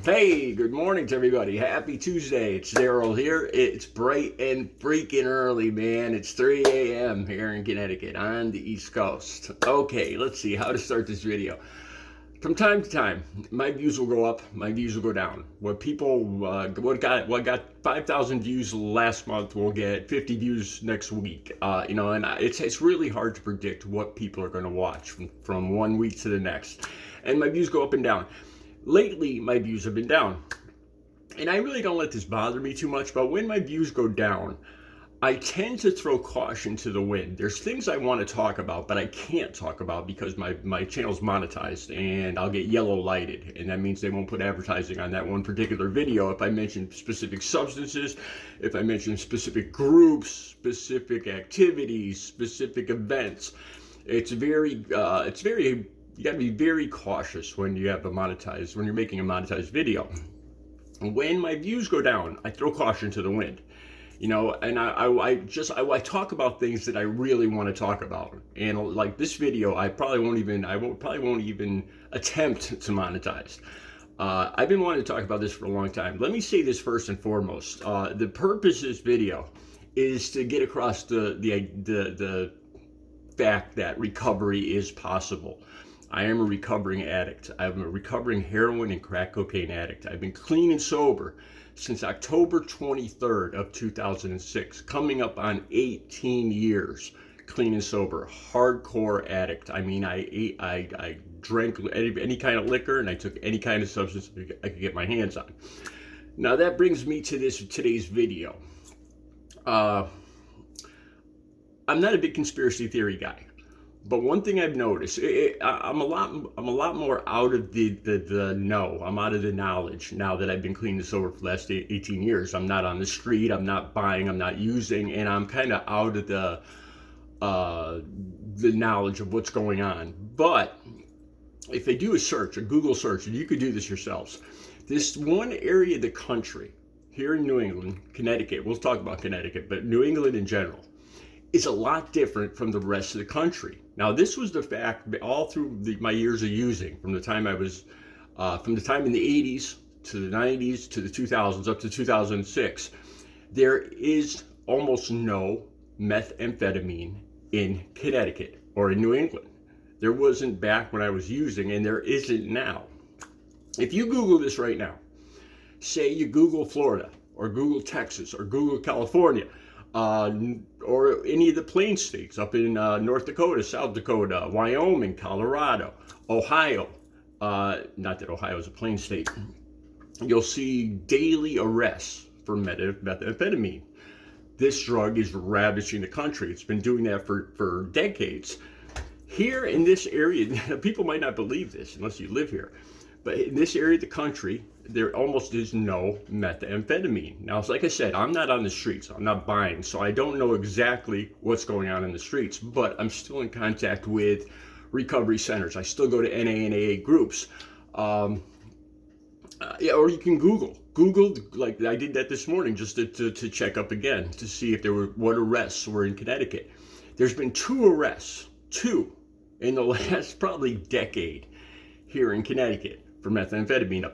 Hey, good morning to everybody. Happy Tuesday. It's Daryl here. It's bright and freaking early, man. It's 3 a.m. here in Connecticut on the East Coast. Okay, let's see how to start this video. From time to time, my views will go up, my views will go down. What got 5,000 views last month will get 50 views next week. It's really hard to predict what people are going to watch from one week to the next. And my views go up and down. Lately, my views have been down. And I really don't let this bother me too much, but when my views go down, I tend to throw caution to the wind. There's things I want to talk about, but I can't talk about because my channel's monetized and I'll get yellow lighted. And that means they won't put advertising on that one particular video if I mention specific substances, if I mention specific groups, specific activities, specific events. You got to be very cautious when you're making a monetized video. When my views go down, I throw caution to the wind. And I talk about things that I really want to talk about. And like this video, I probably won't even attempt to monetize. I've been wanting to talk about this for a long time. Let me say this first and foremost. The purpose of this video is to get across the fact that recovery is possible. I am a recovering addict. I'm a recovering heroin and crack cocaine addict. I've been clean and sober since October 23rd of 2006, coming up on 18 years clean and sober, hardcore addict. I mean, I drank any kind of liquor and I took any kind of substance I could get my hands on. Now that brings me to today's video. I'm not a big conspiracy theory guy. But one thing I've noticed, I'm a lot more out of the know. I'm out of the knowledge now that I've been clean and sober for the last 18 years. I'm not on the street. I'm not buying. I'm not using, and I'm kind of out of the knowledge of what's going on. But if they do a Google search, and you could do this yourselves, this one area of the country here in New England, Connecticut. We'll talk about Connecticut, but New England in general is a lot different from the rest of the country. Now, this was the fact all through my years of using, from the time in the 80s to the 90s to the 2000s up to 2006, there is almost no methamphetamine in Connecticut or in New England. There wasn't back when I was using, and there isn't now. If you Google this right now, say you Google Florida or Google Texas or Google California, or any of the plain states up in North Dakota, South Dakota, Wyoming, Colorado, Ohio. Not that Ohio is a plain state. You'll see daily arrests for methamphetamine. This drug is ravaging the country. It's been doing that for decades. Here in this area, people might not believe this unless you live here, but in this area of the country, there almost is no methamphetamine. Now, like I said, I'm not on the streets. I'm not buying, so I don't know exactly what's going on in the streets, but I'm still in contact with recovery centers. I still go to NA and AA groups. Or you can Google, like I did that this morning just to check up again to see if what arrests were in Connecticut. There's been two arrests in the last probably decade here in Connecticut for methamphetamine. A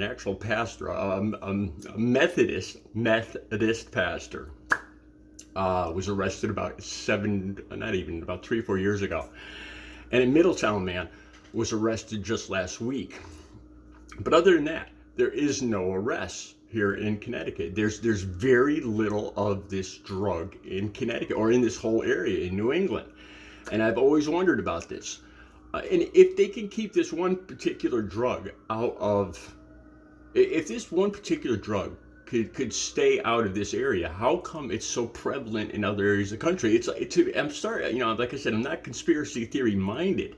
actual pastor, a Methodist pastor, was arrested about 3 or 4 years ago. And a Middletown man was arrested just last week. But other than that, there is no arrests here in Connecticut. There's very little of this drug in Connecticut or in this whole area in New England. And I've always wondered about this. And if they can keep this one particular drug if this one particular drug could stay out of this area, how come it's so prevalent in other areas of the country? Like I said, I'm not conspiracy theory minded,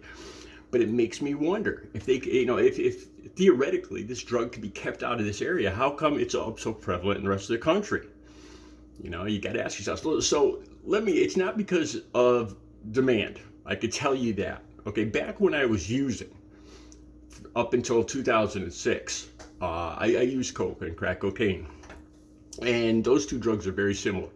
but it makes me wonder if if theoretically this drug could be kept out of this area, how come it's so prevalent in the rest of the country? You got to ask yourself. So it's not because of demand. I could tell you that. Okay, back when I was using, up until 2006, I used coke and crack cocaine. And those two drugs are very similar.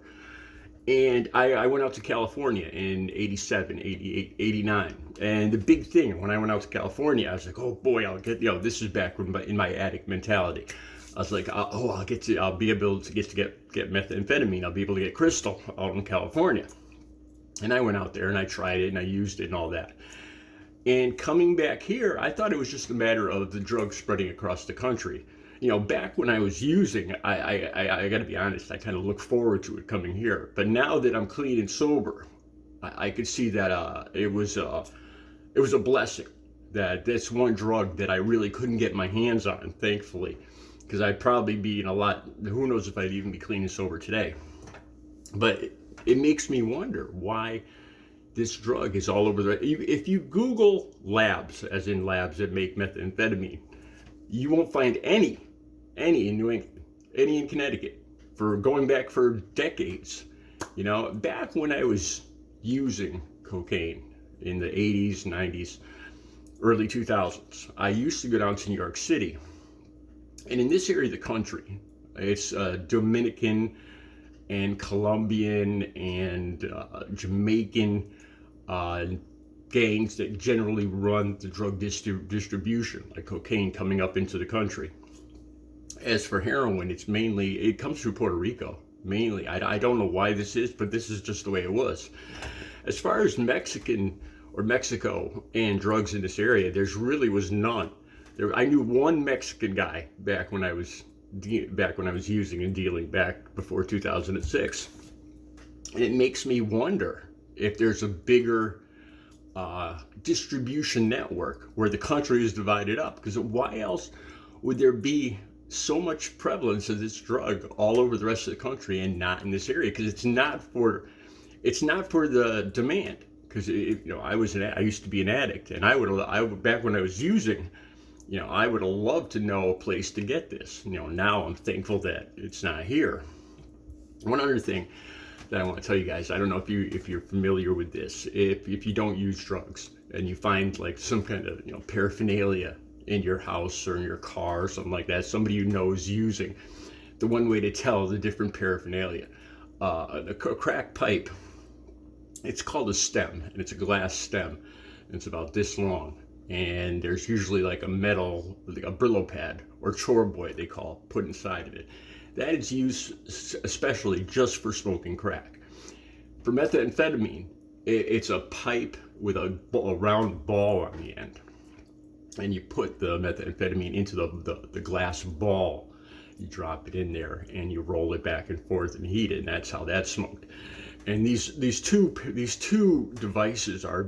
And I went out to California in 87, 88, 89. And the big thing when I went out to California, I was like, oh boy, I'll get, this is back in my addict mentality. I was like, I'll be able to get methamphetamine. I'll be able to get crystal out in California. And I went out there and I tried it and I used it and all that. And coming back here, I thought it was just a matter of the drug spreading across the country. Back when I was using, I got to be honest, I kind of looked forward to it coming here. But now that I'm clean and sober, I could see that it was a blessing. That's one drug that I really couldn't get my hands on, thankfully, because I'd probably be in a lot. Who knows if I'd even be clean and sober today? But it makes me wonder why this drug is all over if you Google labs, as in labs that make methamphetamine, you won't find any in New England, any in Connecticut, for going back for decades. Back when I was using cocaine in the 80s, 90s, early 2000s, I used to go down to New York City. And in this area of the country, it's Dominican and Colombian and Jamaican gangs that generally run the drug distribution, like cocaine coming up into the country. As for heroin, it comes through Puerto Rico, mainly. I don't know why this is, but this is just the way it was. As far as Mexico and drugs in this area, there's really was none. I knew one Mexican guy back when I was using and dealing back before 2006. And it makes me wonder if there's a bigger distribution network where the country is divided up. Because why else would there be so much prevalence of this drug all over the rest of the country and not in this area? Because it's not for the demand. Because I used to be an addict, and back when I was using, I would have loved to know a place to get this. Now I'm thankful that it's not here. One other thing that I want to tell you guys, I don't know if you're familiar with this. If you don't use drugs and you find like some kind of paraphernalia in your house or in your car or something like that, somebody you know is using, the one way to tell the different paraphernalia, a crack pipe, it's called a stem, and it's a glass stem, and it's about this long. And there's usually like a metal, like a Brillo pad or chore boy they call, put inside of it. That is used especially just for smoking crack. For methamphetamine, it's a pipe with a round ball on the end. And you put the methamphetamine into the glass ball. You drop it in there and you roll it back and forth and heat it, and that's how that's smoked. And these two devices are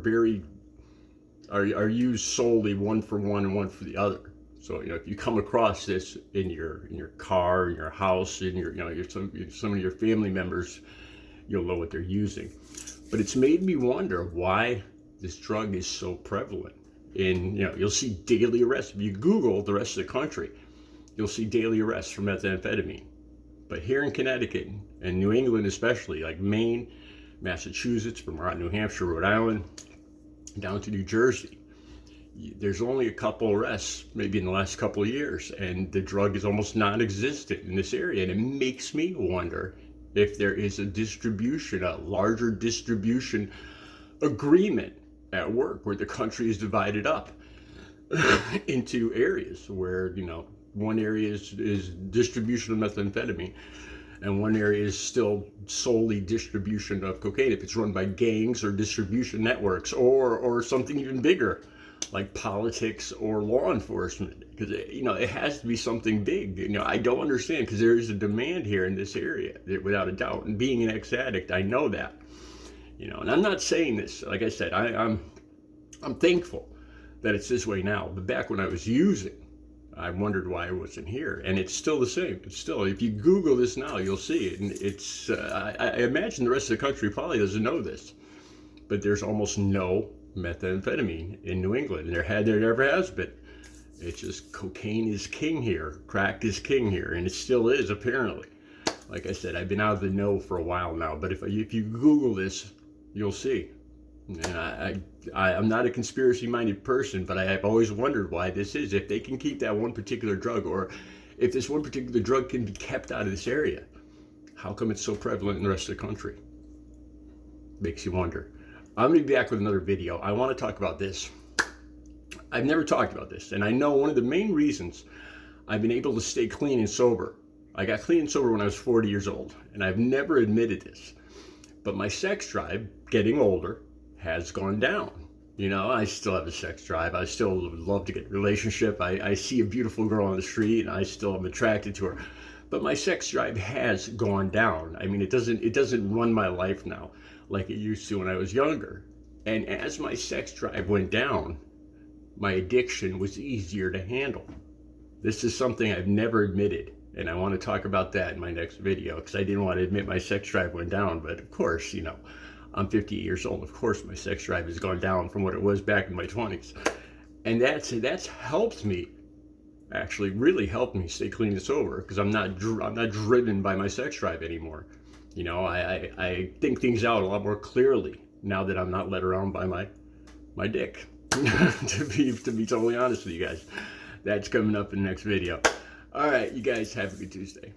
used solely one for one and one for the other. So if you come across this in your car, in your house, in some of your family members, you'll know what they're using. But it's made me wonder why this drug is so prevalent. And you'll see daily arrests. If you Google the rest of the country, you'll see daily arrests for methamphetamine. But here in Connecticut and New England especially, like Maine, Massachusetts, Vermont, New Hampshire, Rhode Island, down to New Jersey, there's only a couple arrests maybe in the last couple of years, and the drug is almost non-existent in this area. And it makes me wonder if there is a larger distribution agreement at work where the country is divided up into areas where one area is distribution of methamphetamine and one area is still solely distribution of cocaine, if it's run by gangs or distribution networks or something even bigger like politics or law enforcement. Because it has to be something big. I don't understand, because there is a demand here in this area without a doubt. And being an ex-addict, I know that. And I'm not saying this, like I said, I'm thankful that it's this way now. But back when I was using, I wondered why it wasn't here, and it's still the same. It's still, if you Google this now, you'll see it. And it's I imagine the rest of the country probably doesn't know this, but there's almost no methamphetamine in New England, and there never has been. It's just cocaine is king here, crack is king here, and it still is, apparently. Like I said, I've been out of the know for a while now, but if you Google this, you'll see. And I'm not a conspiracy-minded person, but I have always wondered why this is. If they can keep that one particular drug, or if this one particular drug can be kept out of this area, how come it's so prevalent in the rest of the country? Makes you wonder. I'm going to be back with another video. I want to talk about this. I've never talked about this, and I know one of the main reasons I've been able to stay clean and sober. I got clean and sober when I was 40 years old, and I've never admitted this. But my sex drive, getting older, has gone down. You know, I still have a sex drive. I still love to get a relationship. I see a beautiful girl on the street, and I still am attracted to her. But my sex drive has gone down. I mean, it doesn't run my life now like it used to when I was younger. And as my sex drive went down, my addiction was easier to handle. This is something I've never admitted, and I want to talk about that in my next video because I didn't want to admit my sex drive went down. But of course, you know, I'm 50 years old. Of course, my sex drive has gone down from what it was back in my 20s. And that's helped me, actually really helped me stay clean and sober because I'm not driven by my sex drive anymore. You know, I think things out a lot more clearly now that I'm not led around by my dick. to be totally honest with you guys. That's coming up in the next video. All right, you guys have a good Tuesday.